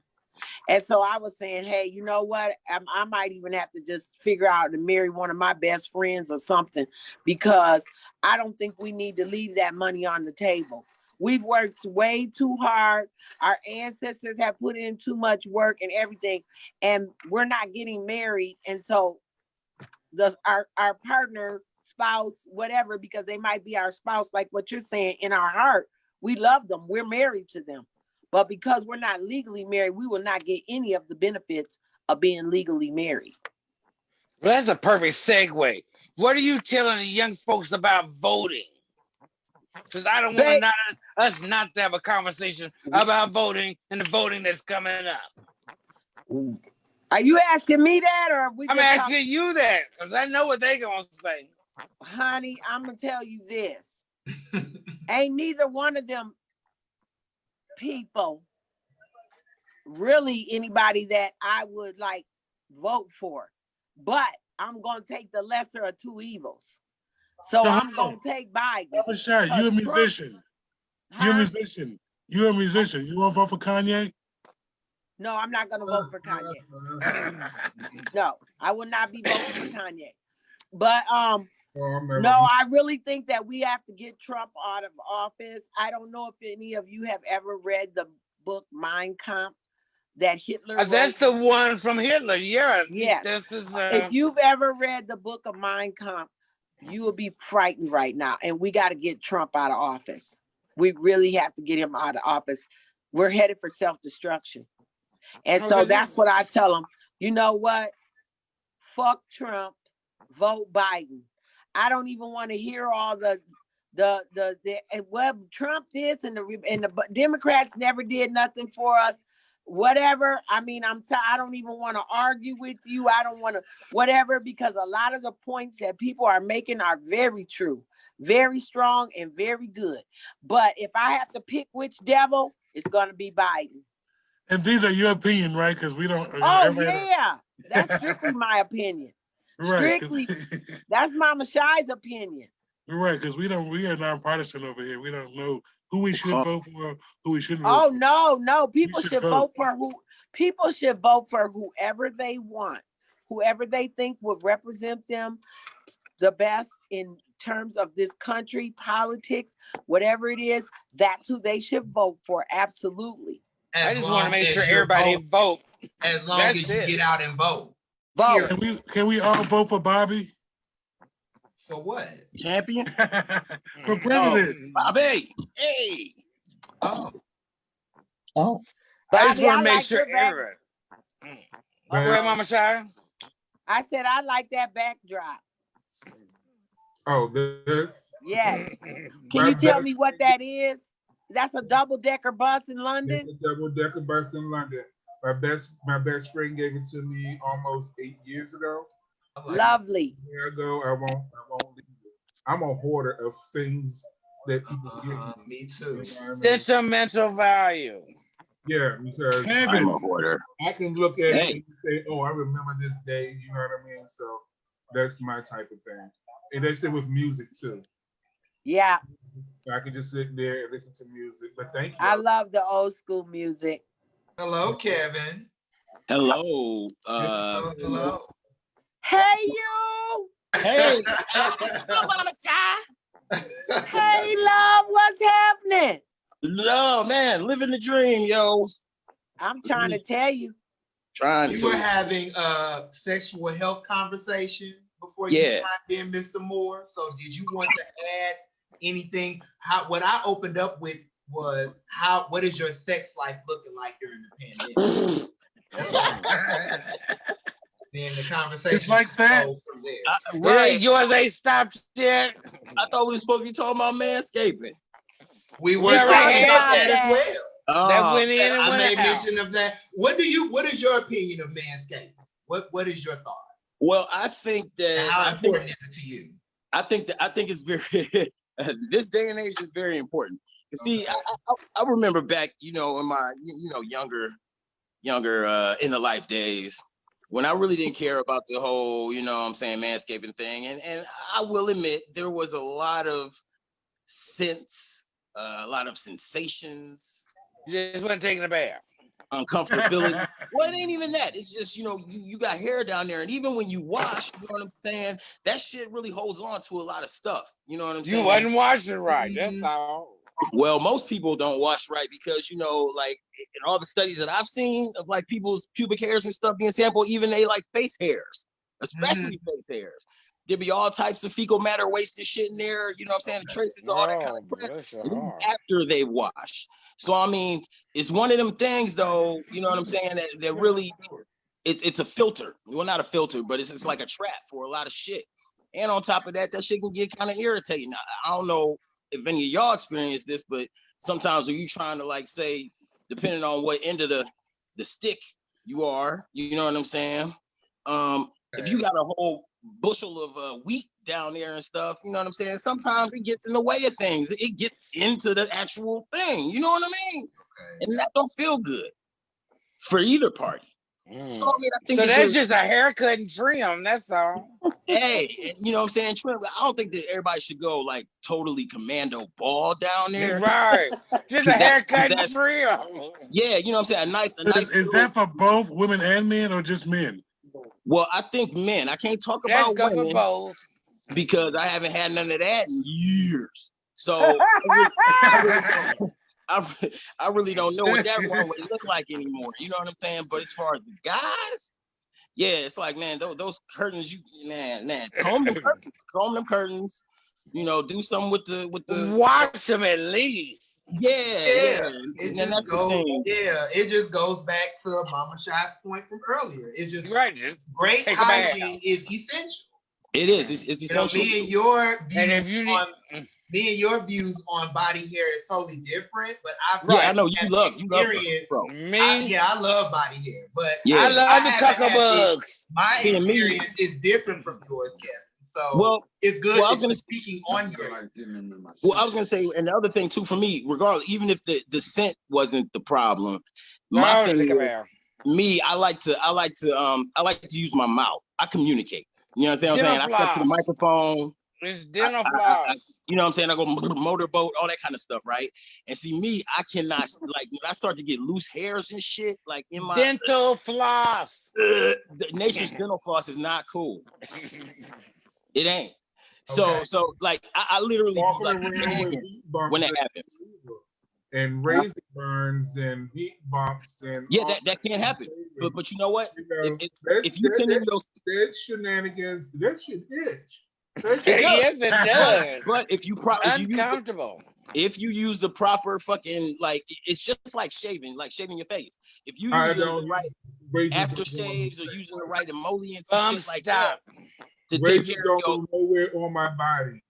And so I was saying, hey, you know what? I might even have to just figure out to marry one of my best friends or something, because I don't think we need to leave that money on the table. We've worked way too hard. Our ancestors have put in too much work and everything, and we're not getting married. And so our partner, spouse, whatever, because they might be our spouse, like what you're saying, in our heart, we love them. We're married to them. But because we're not legally married, we will not get any of the benefits of being legally married. Well, that's a perfect segue. What are you telling the young folks about voting? Because I don't want us not to have a conversation about voting and the voting that's coming up. Are you asking me that, or are we? I'm asking you that because I know what they're gonna say. Honey, I'm gonna tell you this: ain't neither one of them people really anybody that I would like vote for, but I'm gonna take the lesser of two evils. So I'm gonna take Biden. You a musician. You're a musician. You're a musician. You want to vote for Kanye? No, I'm not gonna vote for Kanye. No, I will not be voting for Kanye. But no, I really think that we have to get Trump out of office. I don't know if any of you have ever read the book Mein Kampf that Hitler wrote. That's the one from Hitler. Yeah. Yes. If you've ever read the book of Mein Kampf, you will be frightened right now. And we got to get Trump out of office. We really have to get him out of office. We're headed for self-destruction. And so that's what I tell them. You know what? Fuck Trump. Vote Biden. I don't even want to hear all the Trump this and the Democrats never did nothing for us. Whatever. I mean, I don't even want to argue with you. I don't want to whatever, because a lot of the points that people are making are very true, very strong, and very good. But if I have to pick which devil, it's going to be Biden. And these are your opinion, right? Because we don't. Oh yeah, that's strictly my opinion. Right. Strictly, that's Mama Shy's opinion. Right, because we are nonpartisan over here. We don't know who we should vote for, who we shouldn't vote for. No. People should vote for whoever they want, whoever they think would represent them the best in terms of this country, politics, whatever it is. That's who they should vote for. Absolutely. I just want to make sure everybody vote. As long as you get out and vote. Vote. Can we all vote for Bobby? For what? Champion? For president. Bobby. Hey. Oh. I just want to make sure everybody. Go ahead, Mama Shy. I said I like that backdrop. Oh, this? Yes. Can you tell me what that is? That's a double-decker bus in London? It's a double-decker bus in London. My best friend gave it to me almost 8 years ago. Lovely. A year ago, I won't leave it. I'm a hoarder of things that people give me. Me too. Sentimental value. Yeah, because I'm a hoarder. I can look at it and say, oh, I remember this day, you know what I mean? So that's my type of thing. And they say with music too. Yeah. I can just sit there and listen to music. But thank you. I love the old school music. Hello, Kevin. Hello. Hello. Hey, you. Hey. Hey, love. What's happening? No, man, living the dream, yo. I'm trying to tell you. We were having a sexual health conversation before you chimed in, Mr. Moore. So did you want to add anything? What I opened up with was what is your sex life looking like during the pandemic? Then the conversation It's like just that. goes from there. Right. Yours ain't stopped yet. I thought we were supposed to be talking about manscaping. We were We already talking had about that that. as well. That went in And and I went made out. mention of that. What is your opinion of manscaping? What is your thought? Well, I think And that how important is it to you? I think it's very this day and age is very important. You see, I remember back, in my younger in the life days when I really didn't care about the whole, manscaping thing. And I will admit there was a lot of sense, a lot of sensations, You just wasn't taking a bath. uncomfortability. Well, it ain't even that. It's just, you got hair down there. And even when you wash, you know what I'm saying? That shit really holds on to a lot of stuff. You know what I'm You saying? wasn't washing right. That's all. Well, most people don't wash right because, like in all the studies that I've seen of like people's pubic hairs and stuff being sampled, even they like face hairs, especially face hairs. There be all types of fecal matter wasted shit in there, you know what I'm saying? The traces, all that kind of crap. Bless your And this is heart. after they wash. So, I mean, it's one of them things though, you know what I'm saying, that really, it's a filter. Well, not a filter, but it's like a trap for a lot of shit. And on top of that, that shit can get kind of irritating. I don't know if any of y'all experience this, but sometimes when you trying to like say, depending on what end of the stick you are, you know what I'm saying? If you got a whole bushel of wheat down there and stuff, you know what I'm saying? Sometimes it gets in the way of things. It gets into the actual thing, you know what I mean? And that don't feel good for either party. So, I mean, I think So that that's just a haircut and trim. That's all. hey, and you know what I'm saying? Trim, I don't think that everybody should go like totally commando bald down there. Right. Just a haircut and trim. Yeah, you know what I'm saying? A nice Is that for both women and men or just men? Well, I think men. I can't talk Let's about go for women both. because I haven't had none of that in years. So I really don't know what that runway look like anymore. You know what I'm saying? But as far as the guys, yeah, it's like, man, those curtains, man, comb them curtains. Do something with the wash them at least. Yeah. It just goes back to Mama Shy's point from earlier. It's just right. Just great hygiene is essential. It is. It's essential. Me and your views on body hair is totally different, but I know you love bro. I love body hair, but I love the cuckoo bugs. My experience is different from yours, Kevin. So it's good that you're speaking on your. Well, I was gonna say, and the other thing too, for me, regardless, even if the scent wasn't the problem, my thing is, me, I like to use my mouth. I communicate. You know what I'm saying? I step to the microphone. It's dental floss. You know what I'm saying? I go motorboat, all that kind of stuff, right? And see, me, I cannot, like, when I start to get loose hairs and shit, like in my dental floss. Nature's dental floss is not cool. It ain't. So like, I literally do like when that happens. And razor burns and heat bumps and that can't happen. But you know what? If you tend to that shenanigans, that should itch. Yes, it does. But if you uncomfortable. If you use the proper fucking, like, it's just like shaving your face. If you use the right aftershaves or using the right emollients and shit like that. Razors don't go nowhere on my body.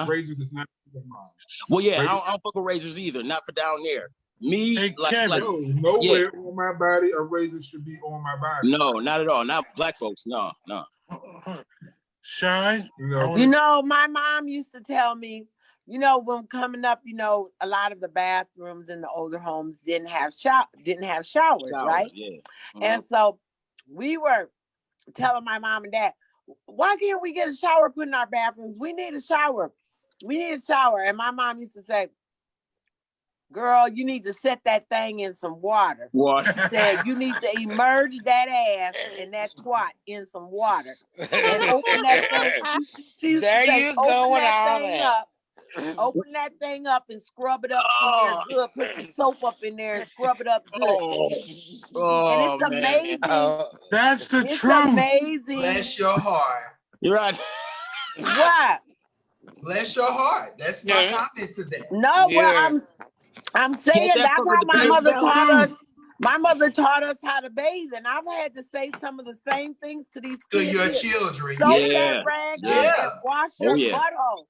Razors is not on mine. Well, yeah, I don't fuck with razors either. Not for down there. Me, nowhere on my body a razor should be on my body. No, not at all. Not black folks. No. Shy? My mom used to tell me, when coming up, a lot of the bathrooms in the older homes didn't have showers, right? Yeah. And so we were telling my mom and dad, why can't we get a shower put in our bathrooms? We need a shower. And my mom used to say, girl, you need to set that thing in some water. She said, you need to immerse that ass and that twat in some water. And open that thing. She used to say, open that thing up and scrub it up in there good. Put some soap up in there and scrub it up good. And it's amazing. That's the truth. Amazing. Bless your heart. You're right. What? Bless your heart. That's my comment to that. No, well, I'm saying that's how my mother taught us. My mother taught us how to bathe, and I've had to say some of the same things to these To kids. your Here. children. Soak Yeah. that rag up Yeah. and wash your butthole.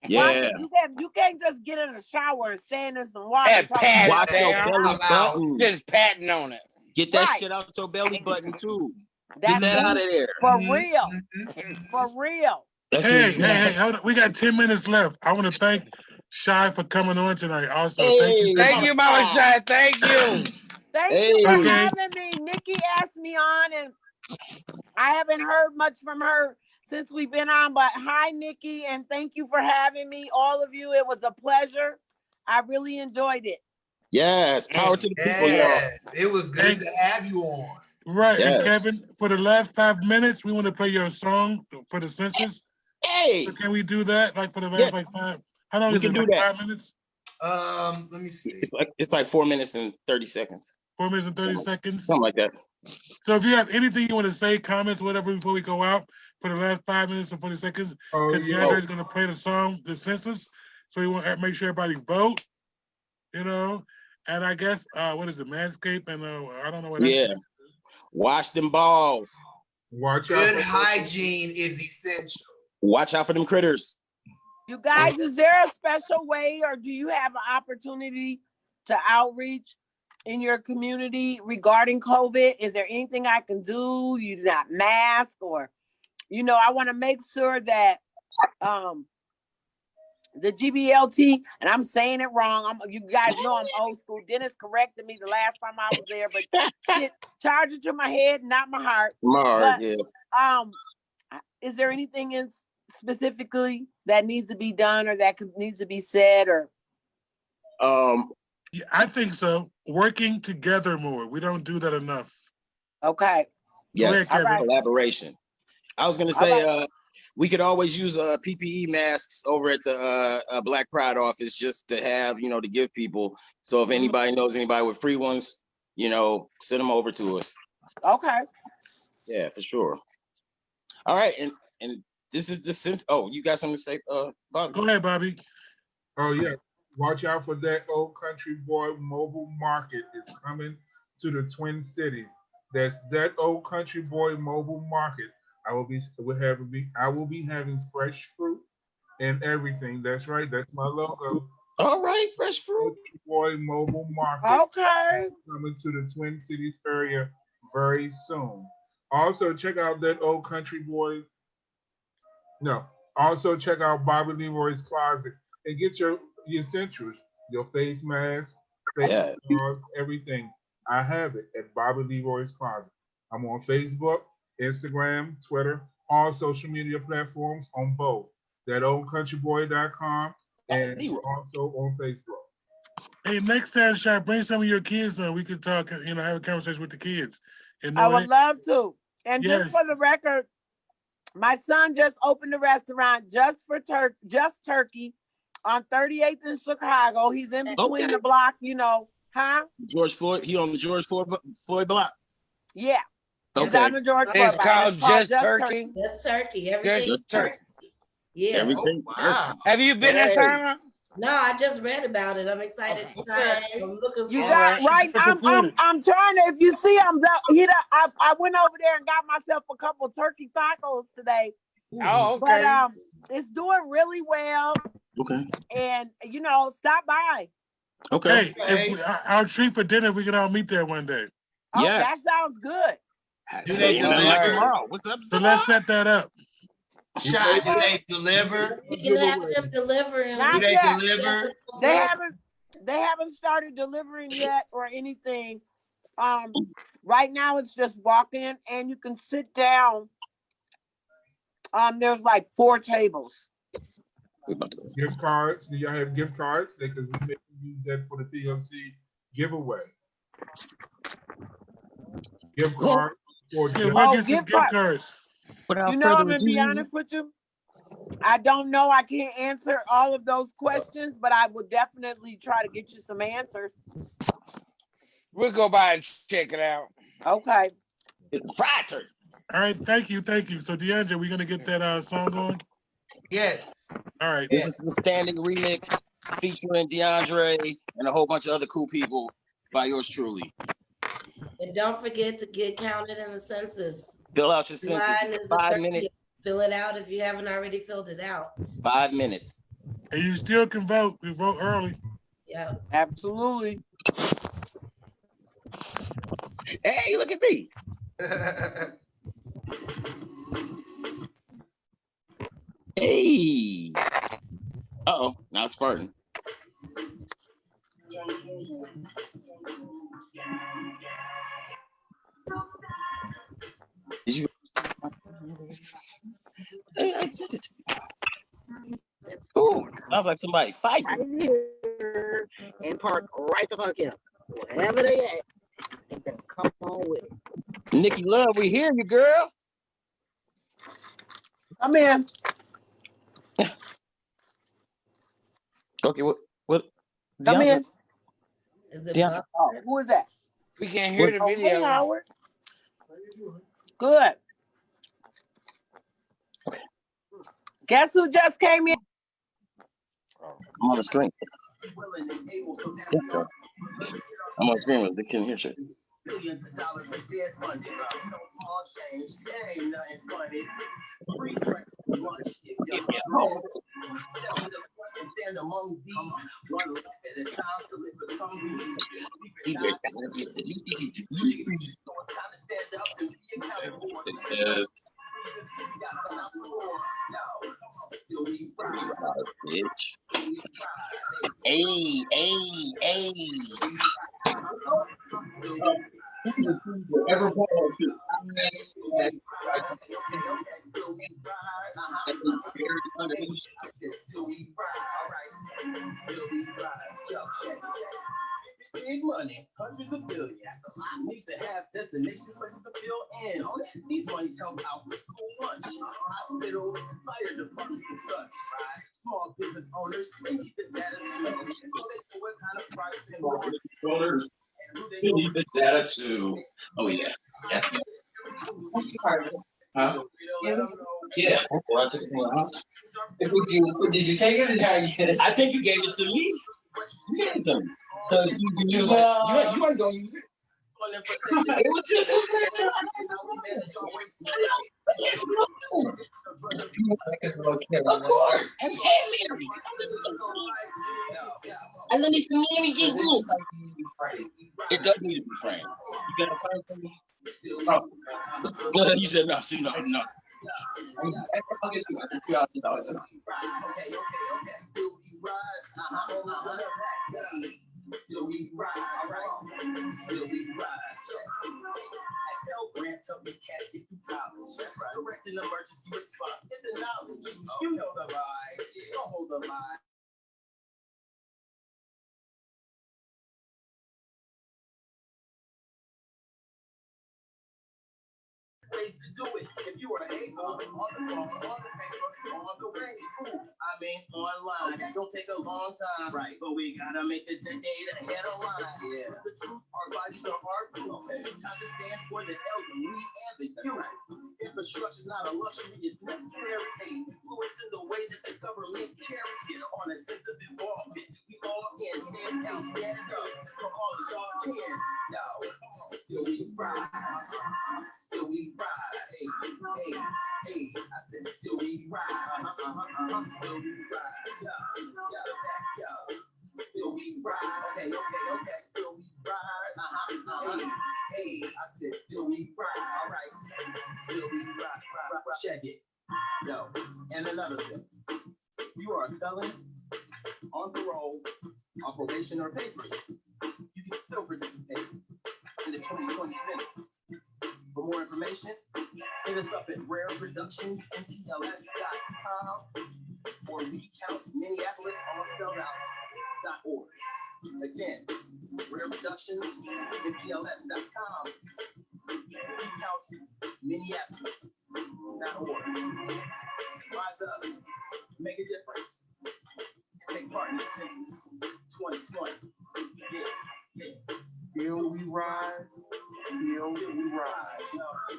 Yeah. You can't just get in a shower and stand in some water. And pat Wash it your down. belly button. Just patting on it. Get that Right. shit out your belly button too. That's Get that out of there. for real. For real. That's Hey, just- hey, hold on. We got 10 minutes left. I want to thank Shy for coming on tonight. Also, Hey. Thank you, Mama Shy. Thank you. Thank Hey. you for Okay. having me. Nikki asked me on, and I haven't heard much from her since we've been on. But hi, Nikki, and thank you for having me. All of you, it was a pleasure. I really enjoyed it. Yes, power to the people, y'all. Yeah, it was good to have you on. right. Yes. And Kevin, for the last 5 minutes, we want to play your song for the census. Hey, So can we do that? Like for the last Yes. like 5? How long We is can it? do Like that. 5 minutes? Let me see. it's like 4 minutes and 30 seconds, 4 minutes and 30 seconds. something like that. So if you have anything you want to say, comments, whatever, before we go out for the last 5 minutes and 40 seconds, Oh, because yeah. DeAndre's going to play the song, the census. So we want to make sure everybody vote, you know. And I guess, what is it, Manscaped? And I don't know what Yeah, wash them balls. Watch out. Good for- hygiene is essential. Watch out for them critters. You guys, is there a special way, or do you have an opportunity to outreach in your community regarding COVID? Is there anything I can do? You not mask, or, I want to make sure that the GBLT, and I'm saying it wrong. You guys know I'm old school. Dennis corrected me the last time I was there, but shit, charge it to my head, not my heart. Mark, But, yeah. Is there anything specifically that needs to be done, or that needs to be said, or? Yeah, I think so. Working together more. We don't do that enough. Okay. Yes, Go ahead, Kevin. collaboration. I was gonna say, we could always use PPE masks over at the Black Pride office, just to have, to give people. So if anybody knows anybody with free ones, send them over to us. Okay. Yeah, for sure. All right, and this is the sense. Oh, you got something to say, Bobby? Go ahead, Bobby. Oh, yeah. Watch out for that Old Country Boy Mobile Market. It's coming to the Twin Cities. That's that Old Country Boy Mobile Market. I will be having fresh fruit and everything. That's right. That's my logo. All right, fresh fruit. Country Boy Mobile Market. Okay. Coming to the Twin Cities area very soon. Also, check out that Old Country Boy. No. Also, check out Bobby Leroy's Closet and get your essentials, your face mask, face mask, everything. I have it at Bobby Leroy's Closet. I'm on Facebook, Instagram, Twitter, all social media platforms on both. ThatOldCountryBoy.com and also on Facebook. Hey, next time, Shy, bring some of your kids on. We could talk, have a conversation with the kids. I would love to. And Yes. just for the record, my son just opened a restaurant just turkey on 38th in Chicago. He's in between the block, huh? George Floyd. He on the George Floyd block. Yeah. It's Okay. on the George Floyd It's block. called Just Turkey. Turkey. Just turkey. Everything's Just turkey. Yeah. Everything. Wow. Have you been there, Simon? No, I just read about it. I'm excited to try it. I'm looking You for got it. right. I'm trying to. If you see, I went over there and got myself a couple turkey tacos today. Oh, okay. But it's doing really well. Okay. And stop by. Okay. Hey, our treat for dinner, we can all meet there one day. Oh, Yes. that sounds good. Do they Nothing like deliver? tomorrow. What's up? So let's set that up. Shy, do they deliver? We can have them deliver and Not Do they yet. deliver? They haven't started delivering yet or anything. Right now it's just walk in and you can sit down. There's like 4 tables. Gift cards. Do y'all have gift cards? Because we may use that for the PLC giveaway. Gift cards for Yeah, Jeff. we'll get some gift gift cards. Without I'm further gonna be ado, honest with you. I don't know. I can't answer all of those questions, but I would definitely try to get you some answers. We'll go by and check it out. Okay. it's fried turkey. All right, thank you. So DeAndre, we're gonna get that song on. Yes. All right. This is the standing remix featuring DeAndre and a whole bunch of other cool people by yours truly. And don't forget to get counted in the census. Fill out your census. Mine is the 5 30th. minutes. Fill it out if you haven't already filled it out. 5 minutes. And you still can vote. We vote early. Yeah. Absolutely. Hey, look at me. Hey. Uh-oh, now it's farting. Did you? Hey, I sent it to you. Cool. Sounds like somebody fighting. Right here and park right the fuck here. Wherever they at, they can come on with it. Nikki Love, we hear you, girl. Come in. Okay, what? Come Deandra? in. Is it Deandra. Oh, who is that? We can't hear the Oh, hey, video. Howard. Good. Okay. Guess who just came in? I'm on the screen. Yeah, girl. I'm on the screen with the kid here shit. Billions of dollars in feds funded. No small change, there ain't nothing funny. Free lunch if you're hungry. Step to the front and stand among these. One life at a time till it becomes easy. So it's time to stand up and be accountable for it. Still we ride. Bitch. Hey. Big money, hundreds of billions. Needs to have destinations, places to fill in. These monies help out with school lunch, hospitals, fire departments, and such. Small business owners, they need the data too, so they know what kind of products and Owners, they need the data too. Oh yeah, that's it. Huh? Yeah. Well, I took it from the house. Did you take it or did I get it? I think you gave it to me. You gave it to me. Because you can use it. You ain't gonna use it. It was just of course. And then it does need to be framed. You got a frame for me? No, you said no. No. I'll get you $2,000. Still we rise, alright? Still we rise. At Pell Grant, help this cat get through college. That's right. Directing emergency response. Get the knowledge. You know the vibes. Don't hold the line. Ways to do it. If you are able, on the phone, on the paper, on the range, cool. I mean, online. Don't take a long time, right? But we gotta make the data headline. Yeah. The truth, our bodies are our proof. Time to stand for the elderly and the youth. Infrastructure's not a luxury, it's necessary. Influence in the way that the government carry it on a sense of involvement. We all in, head down, stand up for all the y'all can. Now, still we rise. Still we rise. Hey, I said still we rise. Still we rise. Yeah. Still we rise. Okay. Still we rise. Hey, I said still we rise. All right. Still we rise. Check it. Yo, and another thing. You are a felon, on parole, on probation or papers. You can still participate in the 2020 census. For more information, hit us up at rareproductionsmpls.com or recountminneapolis all spelled out.org. Again, rareproductionsmpls.com, recountminneapolis.org. Rise up, make a difference, and take part in the census 2020. Yeah. Still we rise, still we rise,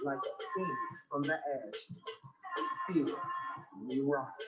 like a phoenix from the ash. Still we rise.